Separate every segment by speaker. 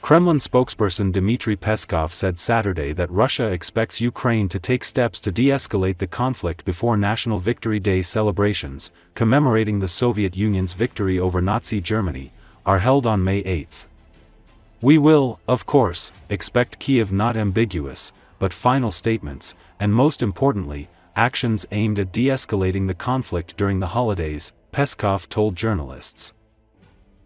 Speaker 1: Kremlin spokesperson Dmitry Peskov said Saturday that Russia expects Ukraine to take steps to de-escalate the conflict before National Victory Day celebrations, commemorating the Soviet Union's victory over Nazi Germany, are held on May 8. "We will, of course, expect Kiev not ambiguous, but final statements, and most importantly, actions aimed at de-escalating the conflict during the holidays," Peskov told journalists.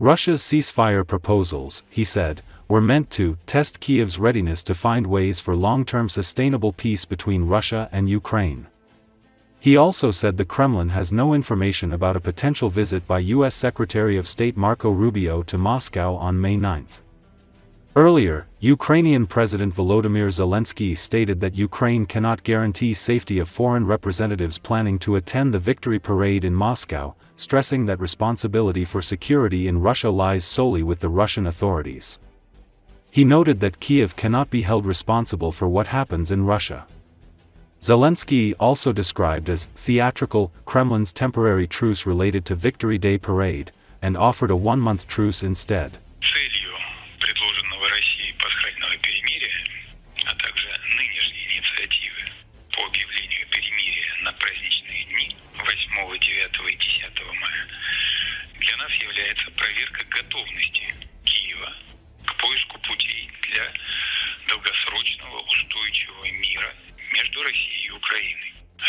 Speaker 1: Russia's ceasefire proposals, he said, were meant to test Kiev's readiness to find ways for long-term sustainable peace between Russia and Ukraine. He also said the Kremlin has no information about a potential visit by U.S. Secretary of State Marco Rubio to Moscow on May 9. Earlier, Ukrainian President Volodymyr Zelenskiy stated that Ukraine cannot guarantee safety of foreign representatives planning to attend the victory parade in Moscow, stressing that responsibility for security in Russia lies solely with the Russian authorities. He noted that Kiev cannot be held responsible for what happens in Russia. Zelensky also described as theatrical Kremlin's temporary truce related to Victory Day parade, and offered a one-month truce instead.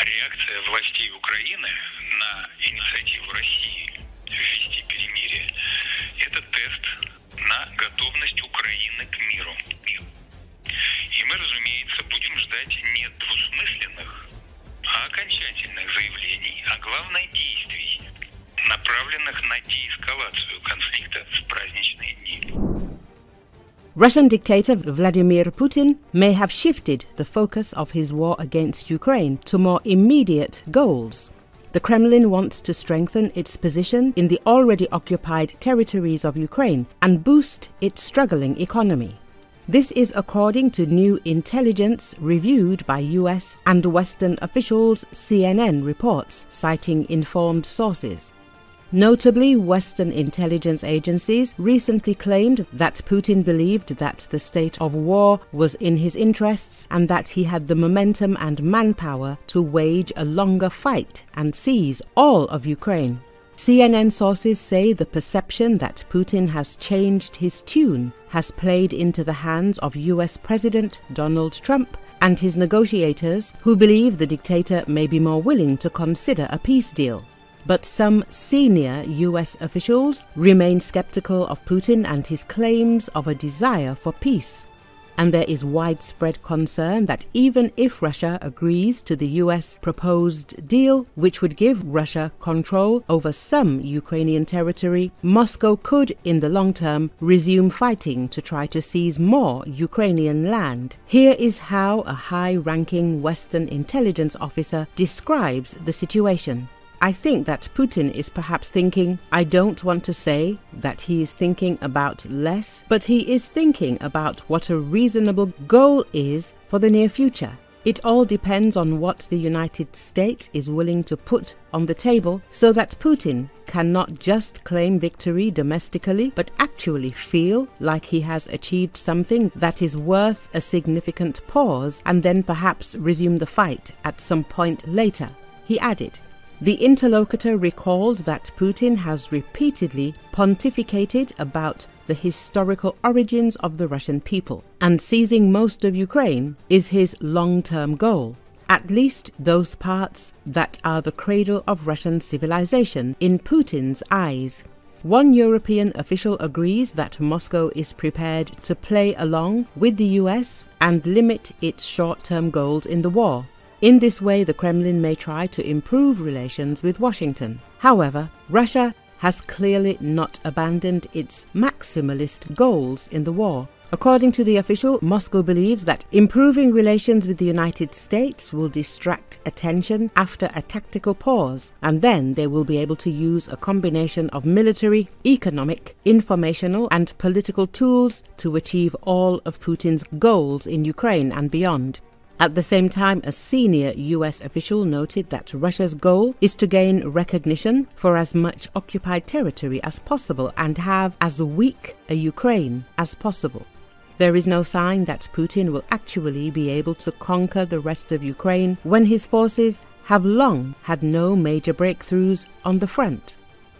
Speaker 2: Реакция властей Украины на инициативу России ввести перемирие – это тест на готовность Украины к миру. И мы, разумеется, будем ждать не двусмысленных, а окончательных заявлений, а главное действий, направленных на де-эскалацию конфликта в праздничные дни.
Speaker 3: Russian dictator Vladimir Putin may have shifted the focus of his war against Ukraine to more immediate goals. The Kremlin wants to strengthen its position in the already occupied territories of Ukraine and boost its struggling economy. This is according to new intelligence reviewed by US and Western officials, CNN reports, citing informed sources. Notably, Western intelligence agencies recently claimed that Putin believed that the state of war was in his interests and that he had the momentum and manpower to wage a longer fight and seize all of Ukraine. CNN sources say the perception that Putin has changed his tune has played into the hands of US President Donald Trump and his negotiators, who believe the dictator may be more willing to consider a peace deal. But some senior US officials remain skeptical of Putin and his claims of a desire for peace. And there is widespread concern that even if Russia agrees to the US proposed deal, which would give Russia control over some Ukrainian territory, Moscow could, in the long term, resume fighting to try to seize more Ukrainian land. Here is how a high-ranking Western intelligence officer describes the situation. I think that Putin is perhaps thinking, I don't want to say that he is thinking about less, but he is thinking about what a reasonable goal is for the near future. It all depends on what the United States is willing to put on the table so that Putin can not just claim victory domestically, but actually feel like he has achieved something that is worth a significant pause and then perhaps resume the fight at some point later, he added. The interlocutor recalled that Putin has repeatedly pontificated about the historical origins of the Russian people, and seizing most of Ukraine is his long-term goal, at least those parts that are the cradle of Russian civilization in Putin's eyes. One European official agrees that Moscow is prepared to play along with the US and limit its short-term goals in the war. In this way, the Kremlin may try to improve relations with Washington. However, Russia has clearly not abandoned its maximalist goals in the war. According to the official, Moscow believes that improving relations with the United States will distract attention after a tactical pause, and then they will be able to use a combination of military, economic, informational, and political tools to achieve all of Putin's goals in Ukraine and beyond. At the same time, a senior US official noted that Russia's goal is to gain recognition for as much occupied territory as possible and have as weak a Ukraine as possible. There is no sign that Putin will actually be able to conquer the rest of Ukraine when his forces have long had no major breakthroughs on the front.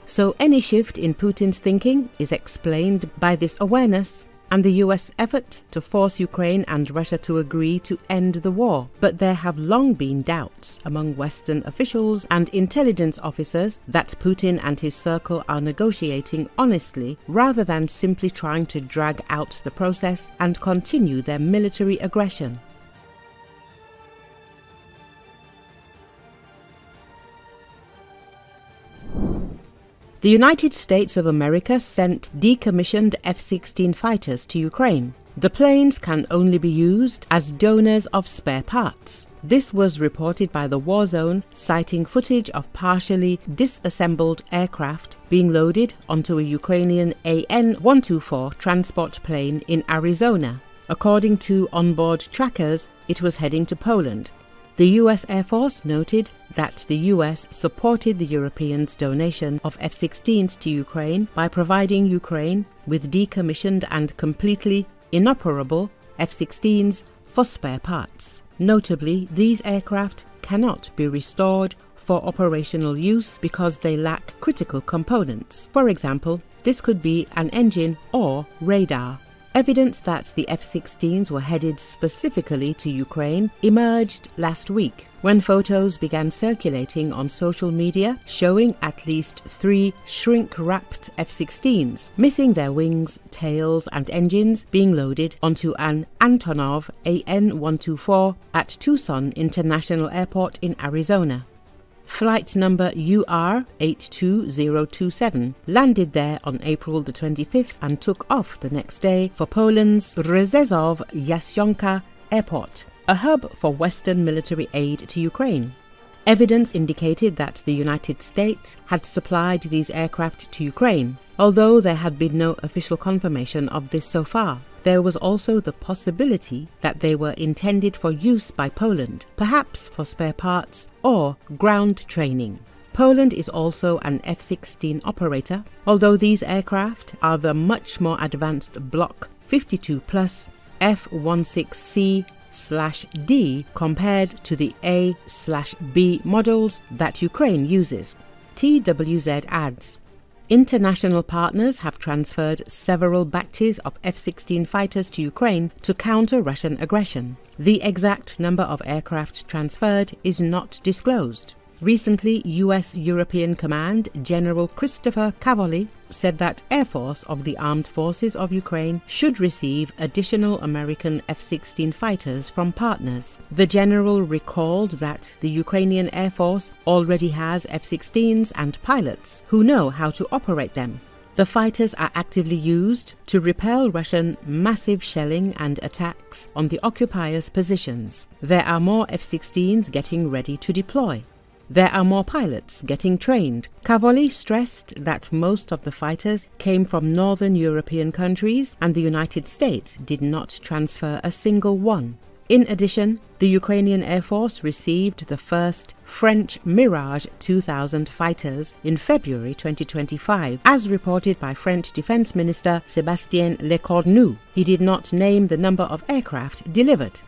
Speaker 3: So any shift in Putin's thinking is explained by this awareness and the US effort to force Ukraine and Russia to agree to end the war. But there have long been doubts among Western officials and intelligence officers that Putin and his circle are negotiating honestly rather than simply trying to drag out the process and continue their military aggression. The United States of America sent decommissioned F-16 fighters to Ukraine. The planes can only be used as donors of spare parts. This was reported by the War Zone, citing footage of partially disassembled aircraft being loaded onto a Ukrainian AN-124 transport plane in Arizona. According to onboard trackers, it was heading to Poland. The US Air Force noted that the US supported the Europeans' donation of F-16s to Ukraine by providing Ukraine with decommissioned and completely inoperable F-16s for spare parts. Notably, these aircraft cannot be restored for operational use because they lack critical components. For example, this could be an engine or radar. Evidence that the F-16s were headed specifically to Ukraine emerged last week when photos began circulating on social media showing at least 3 shrink-wrapped F-16s, missing their wings, tails and engines, being loaded onto an Antonov AN-124 at Tucson International Airport in Arizona. Flight number UR82027 landed there on April the 25th and took off the next day for Poland's Rzeszów-Jasionka Airport, a hub for Western military aid to Ukraine. Evidence indicated that the United States had supplied these aircraft to Ukraine, although there had been no official confirmation of this so far. There was also the possibility that they were intended for use by Poland, perhaps for spare parts or ground training. Poland is also an F-16 operator, although these aircraft are the much more advanced Block 52 Plus F-16C/D compared to the A/B models that Ukraine uses. TWZ adds, international partners have transferred several batches of F-16 fighters to Ukraine to counter Russian aggression. The exact number of aircraft transferred is not disclosed. Recently, US European Command General Christopher Cavoli said that Air Force of the Armed Forces of Ukraine should receive additional American F-16 fighters from partners. The general recalled that the Ukrainian Air Force already has F-16s and pilots who know how to operate them. The fighters are actively used to repel Russian massive shelling and attacks on the occupiers' positions. There are more F-16s getting ready to deploy. There are more pilots getting trained. Cavoli stressed that most of the fighters came from northern European countries and the United States did not transfer a single one. In addition, the Ukrainian Air Force received the first French Mirage 2000 fighters in February 2025, as reported by French Defense Minister Sébastien Lecornu. He did not name the number of aircraft delivered.